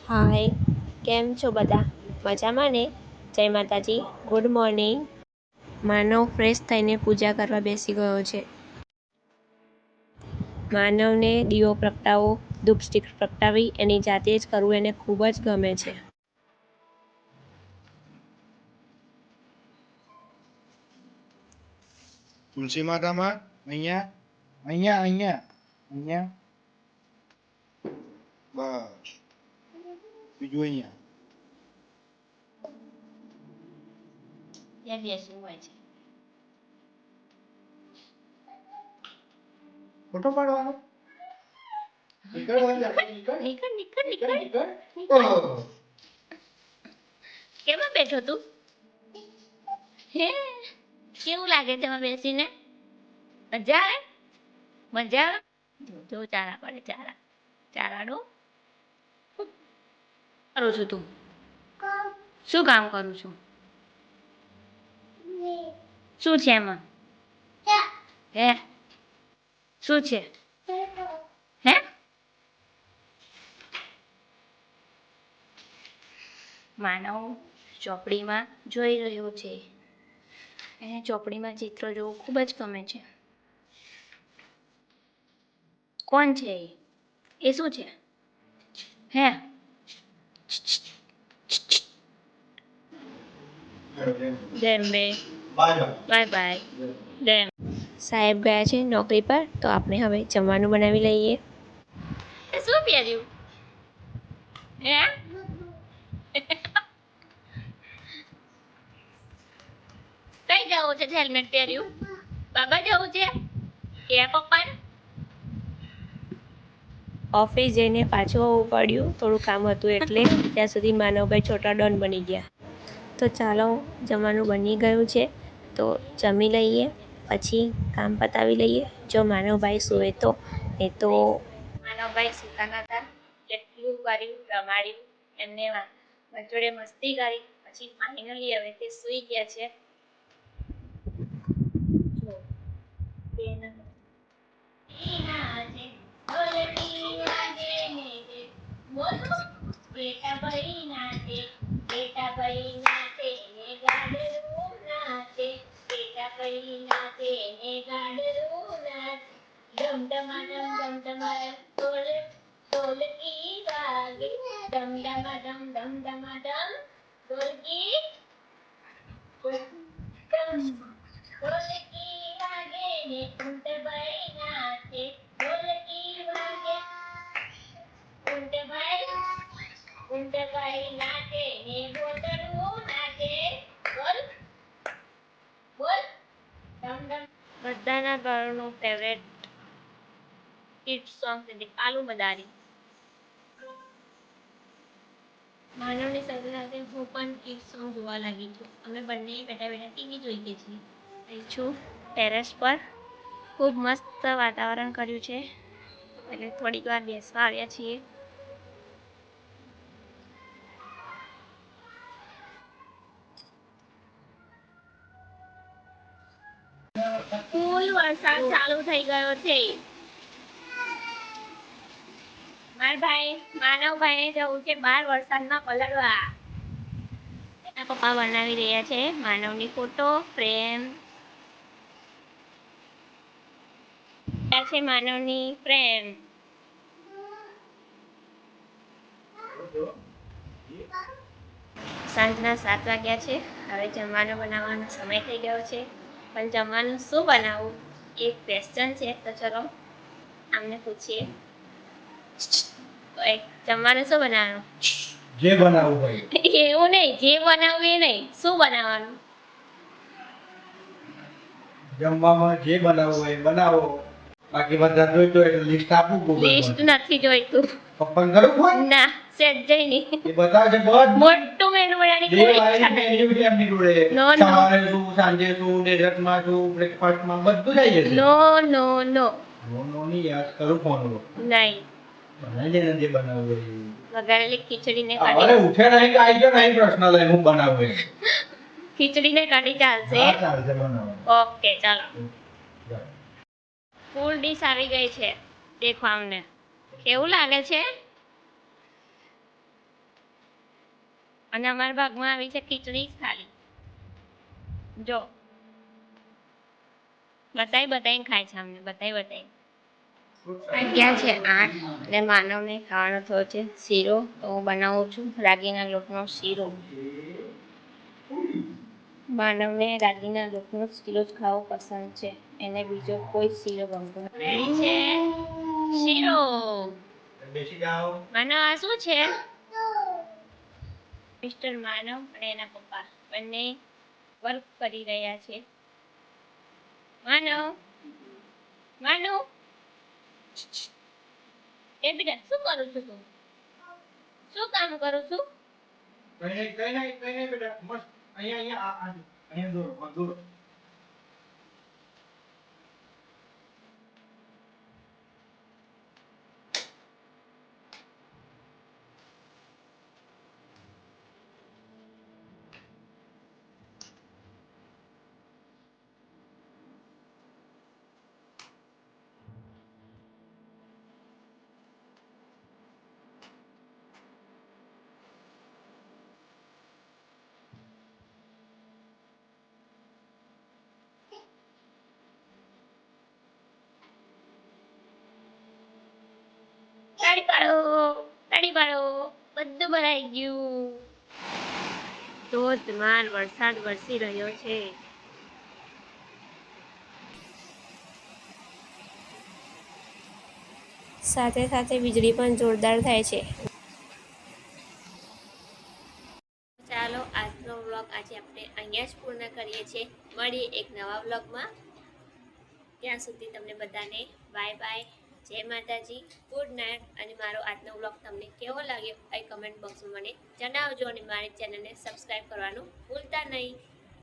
હાય, કેમ છો બધા? મજામાં ને? જય માતાજી, ગુડ મોર્નિંગ. માનવ ફ્રેશ થઈને પૂજા કરવા બેસી ગયો છે. માનવને દીવો પ્રગટાવો, ધૂપ સ્ટિક પ્રગટાવી એની જાતે જ કરવું એને ખૂબ જ ગમે છે. તુલસી માતામાં અહીંયા અહીંયા અહીંયા અહીંયા બસ બીજું અહીંયા ત્યાં બેસવું હોય છે. ફોટો પાડવાનો કેમાં બેઠો તું? હે, કેવું લાગે તેમાં બેસીને? મજા આવે? મજા આવે? જો ચારા પડે, ચારા ચારાનું કરું છું તું? શું કામ કરું છું? શું છે એમાં? હે, શું છે? હે, માનવ ચોપડીમાં જોઈ રહ્યો છે. એને ચોપડીમાં ચિત્ર જોવું ખૂબ જ ગમે છે. કોણ છે એ? એ શું છે? હે, ડેમ્બે બાય બાય ડેમ. સાહેબ ગયા છે નોકરી પર, તો આપણે હવે જમવાનું બનાવી લઈએ. શું પહેર્યું? હે, કઈ જવું છે? હેલ્મેટ પહેર્યું? બાબા જવું છે કે પપ્પાને? ઓફિસ જઈને પાછું આવવું પડ્યું, થોડું કામ હતું એટલે. ત્યાં સુધી માનવભાઈ છોટા ડોન બની ગયા. તો ચાલો, જમવાનું બની ગયું છે, તો જમી લઈએ, પછી કામ પતાવી લઈએ. જો માનવભાઈ સૂવે તો. એ તો માનવભાઈ સૂતા નતા, એટલું કર્યું, રમાડ્યું એમને, જોડે મસ્તી કરી, પછી ફાઇનલી હવે તે સૂઈ ગયા છે. બેટા ભાઈ નાચે, બેટા ભાઈ નાચે ને ગાડલું નાચે, બેટા ભાઈ નાચે ને ગાડલું નાચે, ધમધમાડમ ધમધમાડમ ઢોલકી વાગે, ધમધમાડમ ધમધમાડમ ઢોલકી ઢોલકી વાગે ને ઊંટભાઈ નાચે, ઢોલકી વાગે ઊંટભાઈ નાચે ને ગોટડું નાચે. બોલ બોલ ધમધમ. બધાના ઘરનું ફેવરેટ કિડ સોંગ છે કાલુ મદારી. માનવની સાથે સાથે હું પણ કિડ સોંગ જોવા લાગી છું. અમે બંને બેઠા બેઠા ટીવી જોઈએ છીએ. અહીં છું ટેરેસ પર, ખૂબ મસ્ત વાતાવરણ કર્યું છે, એટલે થોડીક વાર બેસવા આવ્યા છીએ. ફૂલ વરસાદ ચાલુ થઈ ગયો છે. માનવભાઈને જવું છે બહાર વરસાદમાં પલળવા. એના પપ્પા બનાવી રહ્યા છે માનવની ફોટો ફ્રેમ. આ છે માનવની ફ્રેમ. સાંજના 7 વાગ્યા છે. હવે જમવાનું બનાવવાનો સમય થઈ ગયો છે, પણ જમવાનું શું બનાવવું એ ક્વેશ્ચન છે. તો ચલો આમને પૂછીએ, જમવાનું શું બનાવવાનું? જે બનાવવું હોય. એવું નહીં, જે બનાવવું એ નહીં, શું બનાવવાનું? જમવામાં જે બનાવવું હોય બનાવો, બાકી બધા જોઈતો હોય લિસ્ટ આપું. લિસ્ટ નથી જોઈતું. પપ્પા કરું હોય ના, સેજ્જય નહીં. એ બતાવશે બધું. મોટું મેનુ બનાવવાની કોઈ ઈચ્છા મેન્યુ છે એમની જોડે. નો સવારે શું, સાંજે શું, ડેઝર્ટમાં શું, બ્રેકફાસ્ટમાં બધું જ આવી જશે. નો નો નો નો નહીં યાર, કરું ફોન નહીં. બનાવી દે ને જે બનાવવું હોય. વઘારેલી ખીચડી ને અરે કઢી. ઉઠે નહીં કે આવી ગયો નહીં પ્રશ્ન લઈને હું બનાવું એ. ખીચડી ને કઢી ચાલશે? હા ચાલશે, બનાવો. ઓકે ચાલો. ફૂલ ડીશ આવી ગઈ છે, દેખો અમને કેવું લાગે છે. અને અમારા ભાગમાં આવી છે ખીચડી ખાલી. જો બતાવીને ખાય છે અમને બતાવી. ક્યાં છે 8 અને માનવને ખાવાનો થયો છે શીરો. તો હું બનાવું છું રાગીના લોટનો શીરો. માનવને રાગીના લોટનો શીરો જ ખાવો પસંદ છે, એને બીજો કોઈ શીરો ગમતો નથી. છે શીરો. બેસી જાઓ. માનવ આ શું છે? મિસ્ટર માનવ અને એના પપ્પા બંને વર્ક કરી રહ્યા છે. માનવ એ બેટા શું કરું છું તું? શું કામ કરું છું? કઈ નહીં બેટા મસ્ત અહીંયા દોરો. તાળી પાડો બધું ભરાઈ ગયું. ધોધમાર વરસાદ વરસી રહ્યો છે. સાથે સાથે વીજળી પણ જોરદાર થાય છે. ચાલો આજનો વ્લોગ આજે આપણે અહીંયા જ પૂર્ણ કરીએ છીએ. મળીએ એક નવા વ્લોગમાં. ત્યાં સુધી તમને બધાને બાય બાય, જય માતાજી, ગુડ નાઇટ. અને મારો આજનો વ્લોગ તમને કેવો લાગ્યો એ કમેન્ટ બોક્સમાં મને જણાવજો અને મારી ચેનલને સબસ્ક્રાઈબ કરવાનું ભૂલતા નહીં.